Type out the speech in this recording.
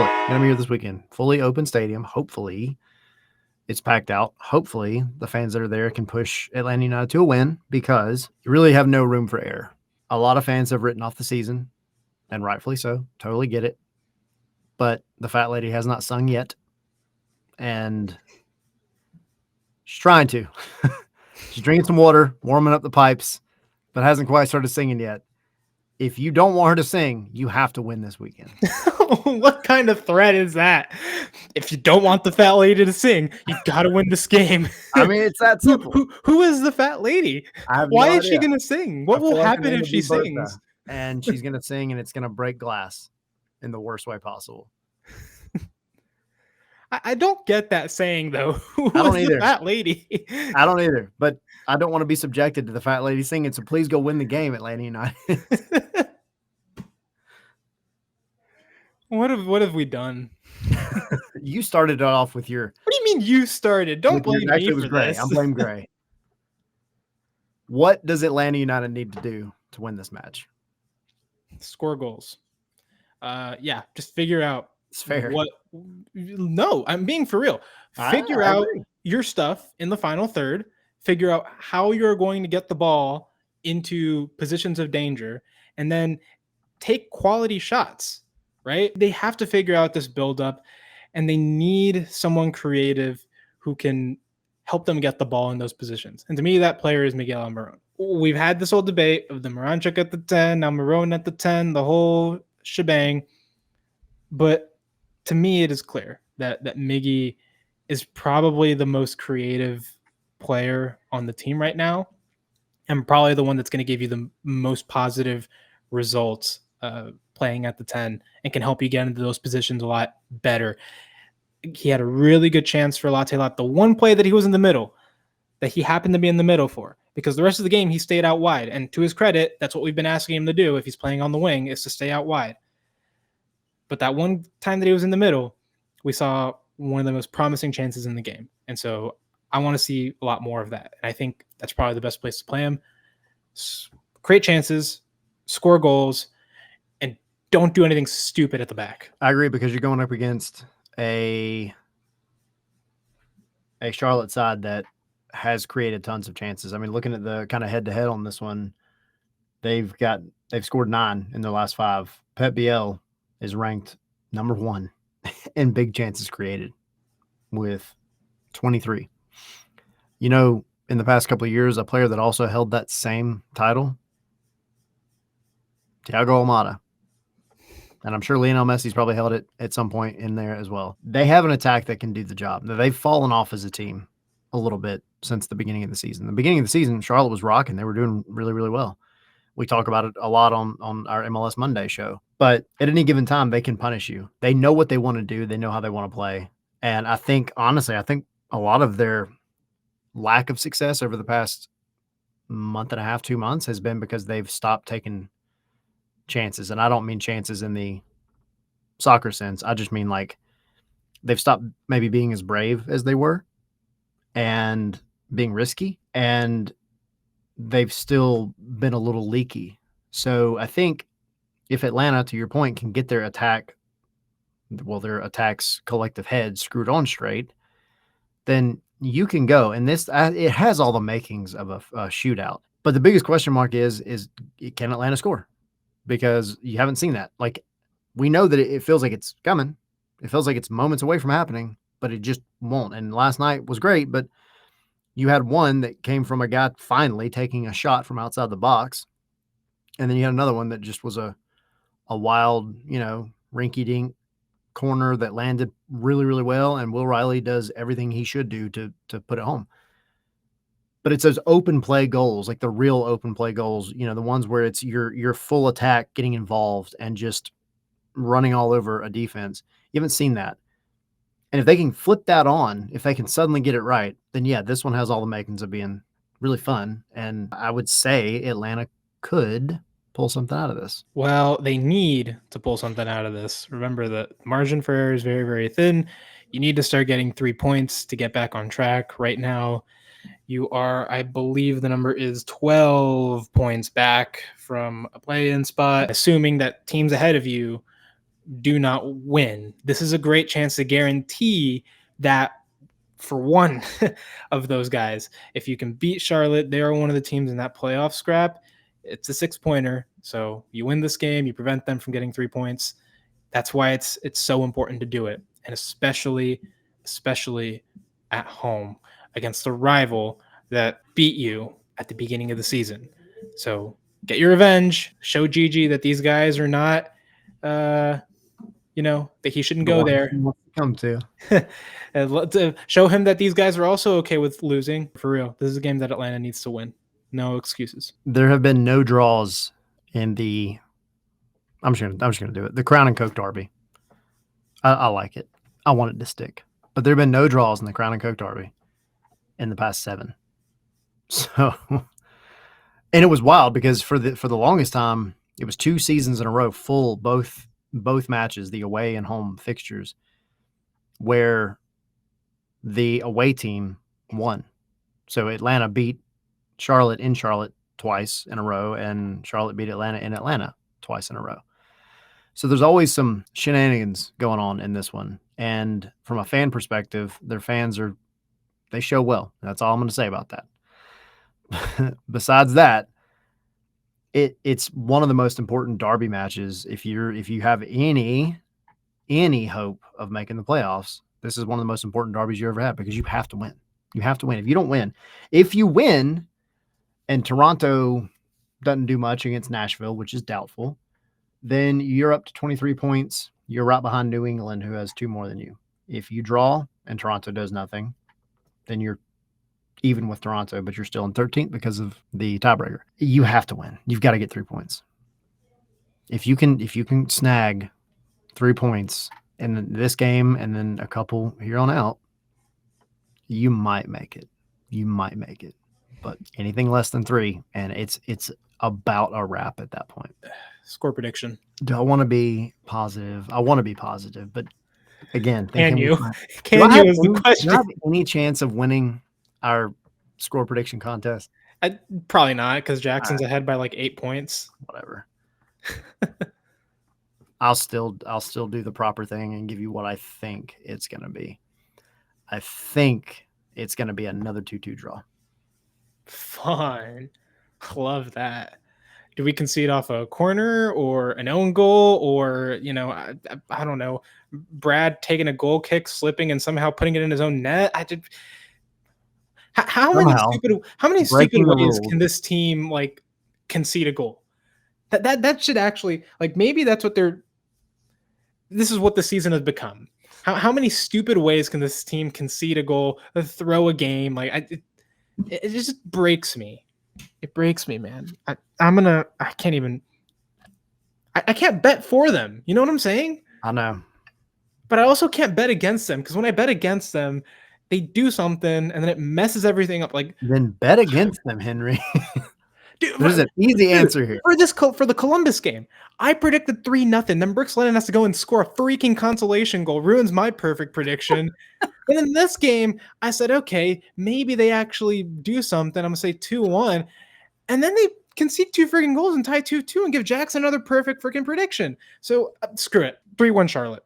Charlotte, going to be here this weekend. Fully open stadium. Hopefully, it's packed out. Hopefully, the fans that are there can push Atlanta United to a win because you really have no room for error. A lot of fans have written off the season, and rightfully so. Totally get it. But the fat lady has not sung yet, and she's trying to. She's drinking some water, warming up the pipes, but hasn't quite started singing yet. If you don't want her to sing, you have to win this weekend. What kind of threat is that? If you don't want the fat lady to sing, you got to win this game. I mean, it's that simple. Who is the fat lady? Why is she going to sing? What will happen if she sings? And she's going to sing, and it's going to break glass in the worst way possible. I don't get that saying, though. Who I don't is either. The fat lady? I don't either, but I don't want to be subjected to the fat lady singing, so please go win the game, Atlanta United. What have we done? You started it off with your... What do you mean you started? Don't blame me for this. I'm blame Gray. What does Atlanta United need to do to win this match? Score goals. Yeah, just figure out. It's fair. No, I'm being for real. Figure out your stuff in the final third. Figure out how you're going to get the ball into positions of danger, and then take quality shots, right? They have to figure out this buildup, and they need someone creative who can help them get the ball in those positions. And to me, that player is Miguel Almiron. We've had this whole debate of the Moranchuk at the 10, Almiron at the 10, the whole shebang. But to me, it is clear that Miggy is probably the most creative player on the team right now, and probably the one that's going to give you the most positive results playing at the 10 and can help you get into those positions a lot better. He had a really good chance for Latte Lot. The one play that he was in the middle, that he happened to be in the middle for, because the rest of the game he stayed out wide. And to his credit, that's what we've been asking him to do if he's playing on the wing, is to stay out wide. But that one time that he was in the middle, we saw one of the most promising chances in the game. And so I want to see a lot more of that. And I think that's probably the best place to play him. Create chances, score goals, and don't do anything stupid at the back. I agree, because you're going up against a Charlotte side that has created tons of chances. I mean, looking at the kind of head-to-head on this one, they've scored 9 in their last 5. Pep Biel is ranked number 1 in big chances created with 23. You know, in the past couple of years, a player that also held that same title, Thiago Almada. And I'm sure Lionel Messi's probably held it at some point in there as well. They have an attack that can do the job. Now, they've fallen off as a team a little bit since the beginning of the season. The beginning of the season, Charlotte was rocking. They were doing really, really well. We talk about it a lot on our MLS Monday show. But at any given time, they can punish you. They know what they want to do. They know how they want to play. And I think, honestly, a lot of their lack of success over the past month and a half, 2 months, has been because they've stopped taking chances. And I don't mean chances in the soccer sense. I just mean like they've stopped maybe being as brave as they were and being risky. And they've still been a little leaky. So I think if Atlanta, to your point, can get their attack's collective head screwed on straight, then you can go. And this, it has all the makings of a shootout. But the biggest question mark is can Atlanta score? Because you haven't seen that. Like, we know that it feels like it's coming. It feels like it's moments away from happening, but it just won't. And last night was great, but you had one that came from a guy finally taking a shot from outside the box. And then you had another one that just was a wild, rinky-dink corner that landed really, really well. And Will Riley does everything he should do to put it home. But it's those open play goals, like the real open play goals, the ones where it's your full attack getting involved and just running all over a defense. You haven't seen that. And if they can flip that on, if they can suddenly get it right, then yeah, this one has all the makings of being really fun. And I would say Atlanta could pull something out of this. Well, they need to pull something out of this. Remember, the margin for error is very, very thin. You need to start getting 3 points to get back on track. Right now, you are, I believe the number is 12 points back from a play-in spot, assuming that teams ahead of you do not win. This is a great chance to guarantee that for one of those guys, if you can beat Charlotte, they are one of the teams in that playoff scrap. It's a 6-pointer. So you win this game, you prevent them from getting 3 points. That's why it's so important to do it. And especially at home against a rival that beat you at the beginning of the season. So get your revenge. Show Gigi that these guys are not, that he shouldn't go there. Come to. To show him that these guys are also okay with losing. For real, this is a game that Atlanta needs to win. No excuses. There have been no draws in the. I'm just gonna do it. The Crown and Coke Derby. I like it. I want it to stick. But there have been no draws in the Crown and Coke Derby in the past 7. So, and it was wild because for the longest time, it was 2 seasons in a row, full both matches, the away and home fixtures, where the away team won. So Atlanta beat Charlotte in Charlotte twice in a row, and Charlotte beat Atlanta in Atlanta twice in a row. So there's always some shenanigans going on in this one. And from a fan perspective, they show well. That's all I'm going to say about that. Besides that, it's one of the most important derby matches. If you have any hope of making the playoffs, this is one of the most important derbies you ever have because you have to win. You have to win. If you win and Toronto doesn't do much against Nashville, which is doubtful, then you're up to 23 points. You're right behind New England, who has 2 more than you. If you draw and Toronto does nothing, then you're even with Toronto, but you're still in 13th because of the tiebreaker. You have to win. You've got to get 3 points. If you can snag 3 points in this game and then a couple here on out, you might make it. But anything less than 3, and it's about a wrap at that point. Score prediction. Do I want to be positive? I want to be positive, but again, Can you? Is the question. Do I have any chance of winning our score prediction contest? Probably not, because Jackson's ahead by like 8 points. Whatever. I'll still do the proper thing and give you what I think it's going to be. I think it's going to be another 2-2 draw. Fun. Love that. Do we concede off a corner or an own goal, or I don't know, Brad taking a goal kick, slipping, and somehow putting it in his own net? How many stupid ways can this team like concede a goal? That should actually, like, maybe that's what this is what the season has become. How many stupid ways can this team concede a goal, throw a game? Like, it just breaks me. It breaks me, man. I can't bet for them. You know what I'm saying? I know. But I also can't bet against them, because when I bet against them, they do something and then it messes everything up. Like, then bet against them, Henry. Dude, there's an easy answer here. For the Columbus game, I predicted 3-0. Then Brooks Lennon has to go and score a freaking consolation goal. Ruins my perfect prediction. And in this game, I said, okay, maybe they actually do something. I'm going to say 2-1. And then they concede 2 freaking goals and tie 2-2 and give Jackson another perfect freaking prediction. So screw it. 3-1 Charlotte.